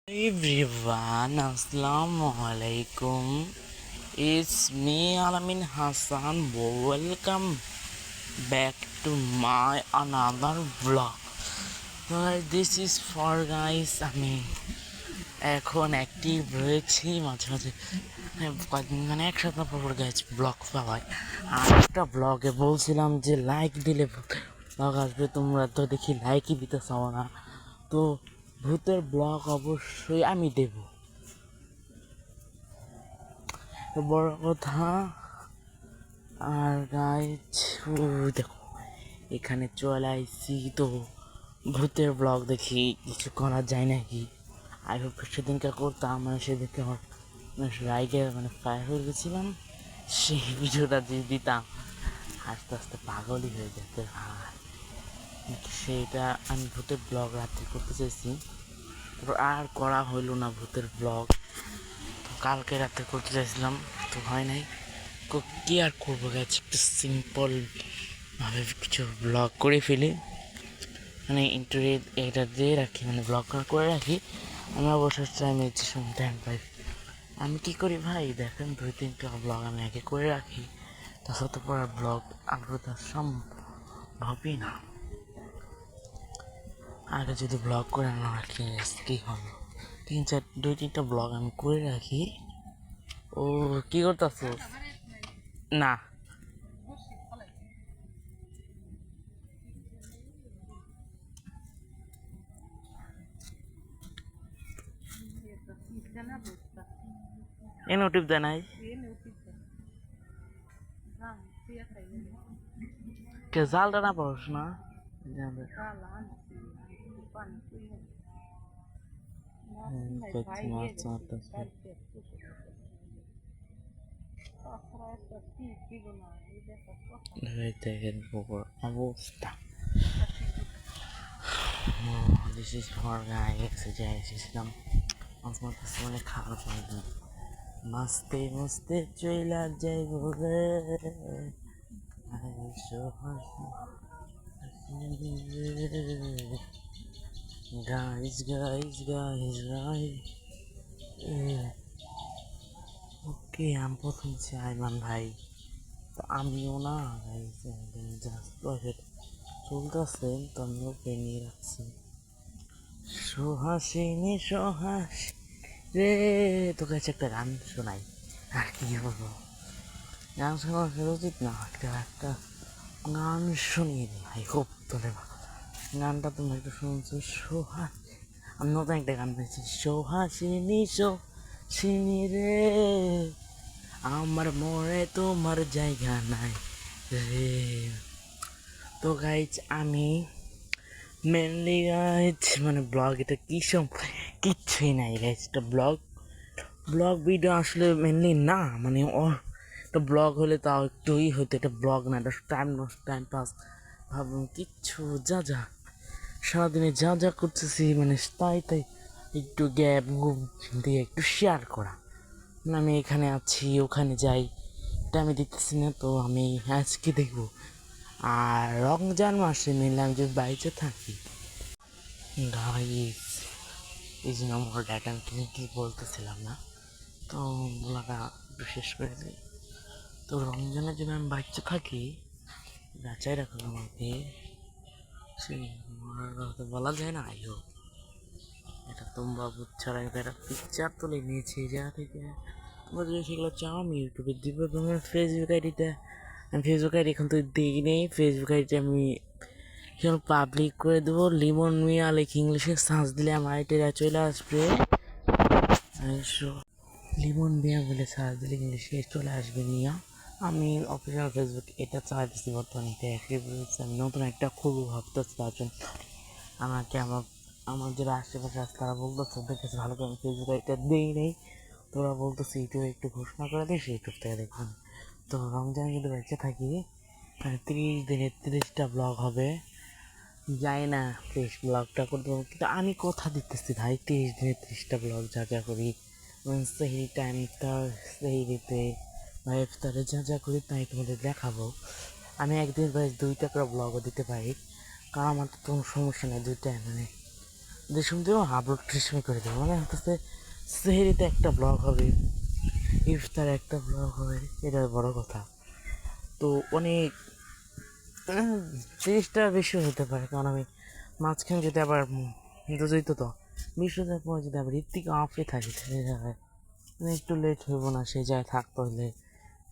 Everyone, Assalamu alaikum. It's me, Alamin Hassan. Welcome back to my another vlog. This is for guys. আমি এখন active রয়েছি মাঝে মাঝে কয়েকদিন মানে এক সপ্তাহ পর গাইজ ব্লগ পাওয়ায় আর একটা ব্লগে বলছিলাম যে লাইক দিলে ব্লগ আসবে, তোমরা তো দেখি লাইকই দিতে চাও না। তো ভূতের ব্লগ অবশ্যই আমি দেব। তো বড় কথা আর গাইজ দেখো এখানে চলে আইসি, তো ভূতের ব্লগ দেখি কিছু করা যায় নাকি। আই হোপ সেদিনকে করতাম, মানে সেদিনকে আমার রাইগে ফায়ার হয়ে গেছিলাম, সেই ভিডিওটা যদি দিতাম আস্তে আস্তে পাগলই হয়ে যেতে ভাই। সেইটা আমি ভূতের ব্লগ রাত্রে করতে চাইছি, আর করা হইল না ভূতের ব্লগ। তো কালকে রাতে করতে চাইছিলাম, তো হয় নাই। কি আর করবো গেছে, একটু সিম্পল ভাবে কিছু ব্লগ করে ফেলি, মানে ইন্টারনেট এটা দিয়ে রাখি, মানে ব্লগ করে রাখি। আমি অবসর টাইমে যে সময় টাইম পাই আমি কী করি ভাই দেখেন, 2-3টা ব্লগ আমি আগে করে রাখি, তাছাড়া পর ব্লগ আপলোড সম্ভবই না। আগে যদি ব্লগ করে না রাখি কী হবে, 2-3টা ব্লগ আমি করে রাখি। ও কী করতেছ? না এনে টিপ দেয় নাই কে জালটা না পারস না অবস্থা। This is for guy exercise system. আমার কাছে অনেক খারাপ লাগে, মাস্তে মাস্তে চইলা যাই বলে গাইজ গাইজ গাইজ গাইজ। ওকে আমি প্রথম আইমান ভাই, তো আমিও না গাইজ জাস্ট চলতেছে, তো আমি ওকে নিয়ে রাখছি। সোহাসিনী সোহাস রে, তো কাছে একটা গান শোনাই, আর কি বলবো, গান শোনা উচিত না, একটা গান শুনিয়ে দিই ভাই, খুব তোলে গানটা তুমি একটু শুনছো। সোহাস, আমি নতুন একটা গান পেয়েছি, সোহাসিনী সোহাসিনী রে, আমার মনে তোমার জায়গা নাই রে। তো গাইজ আমি মেনলি গাইজ ব্লগ এটা কী কিচ্ছুই নাই গাইজ, এটা ব্লগ ভিডিও আসলে মেনলি না, একটা ব্লগ হলে তাও একটুই হতো, এটা ব্লগ না, এটা টাইম পাস ভাবুন। কিচ্ছু যা সারাদিনে যা করতেছি তাই একটু গ্যাপ দিয়ে একটু শেয়ার করা, আমি এখানে আছি ওখানে যাই এটা আমি দেখতেছি না। তো আমি আজকে দেখবো, আর রমজান মাসে মেনলি আমি যদি বাড়িতে থাকি গাইস, এই জন্য আমার ডাটা কি বলতেছিলাম না, তো বলাটা একটু শেষ করে দিই। তো রমজানের জন্য আমি বাচ্চা থাকি, বাচ্চাই রাখো আমাকে, সেই কথা বলা যায় না। আইও এটা তোমরা বুঝছো, একটা পিকচার তুলে নিয়েছি এই জায়গা থেকে, তোমরা যদি সেগুলো চাও আমি ইউটিউবে দিব, এবং ফেসবুক আইডিতে, আমি ফেসবুক আইডি এখন তো দিই নেই, ফেসবুক আইডিতে আমি সেখানে পাবলিক করে দেবো, লিমন মিয়া লিখে ইংলিশে সার্চ দিলে আমার আইডিটা চলে আসবে, লিমন মিয়া বলে সার্চ দিলে ইংলিশে চলে আসবে মিয়া। আমি অফিসিয়াল ফেসবুক এটা চালাইতেছি বর্তমানে, এটা অ্যাক্টিভ রয়েছে, আমি নতুন একটা খুবই ভাবতেছি, তার জন্য আমাকে আমার যারা আশেপাশে আছে তারা বলতেছে ওদের কাছে ভালো করে আমি ফেসবুক এটা দিই নেই, তোরা বলতেছে ইউটিউবে একটু ঘোষণা করে দিস, ইউটিউব থেকে দেখবেন। তো রমজান যদি বেঁচে থাকি 30 দিনে 30টা ব্লগ হবে, যাই না 30 ব্লগটা করতে পারবো, কিন্তু আমি কথা দিতেছি ভাই 30 দিনে 30টা ব্লগ যা করি, সেই টাইমটা সেহরিতে বা ইফতারে যা করি তাই তোমাদের দেখাবো। আমি একদিন ভাই 2টা করে ব্লগও দিতে পারি, কারণ আমার তো কোনো সমস্যা নেই, 2টা যেসব দেবো আপলোড সময় করে দেবো, মানে হচ্ছে সেহেরিতে একটা ব্লগ হবে, ইফতার একটা ব্লগ হবে, এটা বড় কথা। তো অনেক 30টা বেশি হতে পারে, কারণ আমি মাঝখানে যদি আবার বুঝই তো 20টার পর যদি আবার ঋত্বিক অফে থাকি সেই জায়গায় মানে একটু লেট হইব না, সেই জায়গায় থাকতে হলে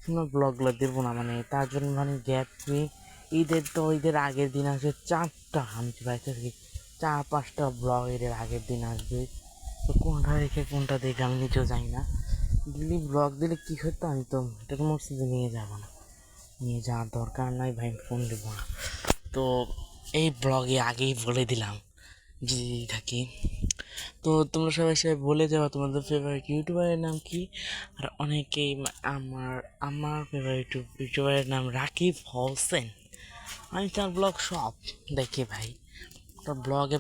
শুনো ব্লগগুলো দেবো না, মানে তার জন্য মানে গ্যাপ নিয়ে ঈদের তো ঈদের আগের দিন আসবে 4টা, আমি বাড়িতে থাকি 4-5টা ব্লগ ঈদের আগের দিন আসবে। তো কোনটা রেখে কোনটা দেখে আমি নিজেও জানি না। দিল্লি ব্লগ দিলে কী হতো, আমি তো এটাকে মসজিদে নিয়ে যাবো না, নিয়ে যাওয়ার দরকার নাই ভাই, ফোন দেবো না। তো এই ব্লগে আগেই বলে দিলাম যে থাকি। তো তোমরা সবাই সবাই বলে যাওয়া তোমাদের ফেভারিট ইউটিউবারের নাম কি। আর অনেকেই আমার আমার ফেভারিট ইউটিউবারের নাম রাকিব হোসেন। আমি তার ব্লগ সব দেখি ভাই, তার ব্লগে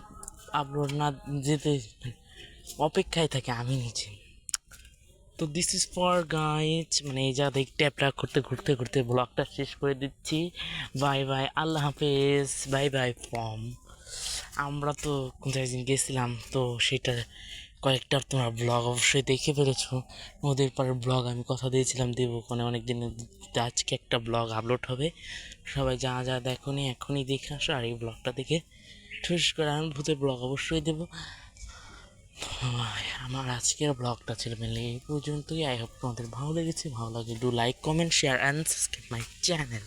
আপলোড না যেতে অপেক্ষায় থাকে আমি নিজে। তো দিস ইজ ফর গাইজ, মানে এই যা দেখ ট্যাপটা করতে ঘুরতে ঘুরতে ব্লগটা শেষ করে দিচ্ছি। বাই বাই, আল্লাহ হাফেজ, বাই বাই ফ্রম। আমরা তো কোন জায়গায় গেছিলাম, তো সেটা কয়েকটা তোমরা ব্লগ অবশ্যই দেখে ফেলেছো। ওদের পরের ব্লগ আমি কথা দিয়েছিলাম দেবো, মানে অনেক দিন আজকে একটা ব্লগ আপলোড হবে। সবাই যা যা দেখো নি এখনই দেখে আসো, আর এই ব্লগটা দেখে ঠুস করে আমি ভূতের ব্লগ অবশ্যই দেবো। আমার আজকের ব্লগটা ছিল মেনলি এই পর্যন্তই। আই হোপ তোমাদের ভালো লেগেছে, ভালো লাগে do like comment share and subscribe my channel.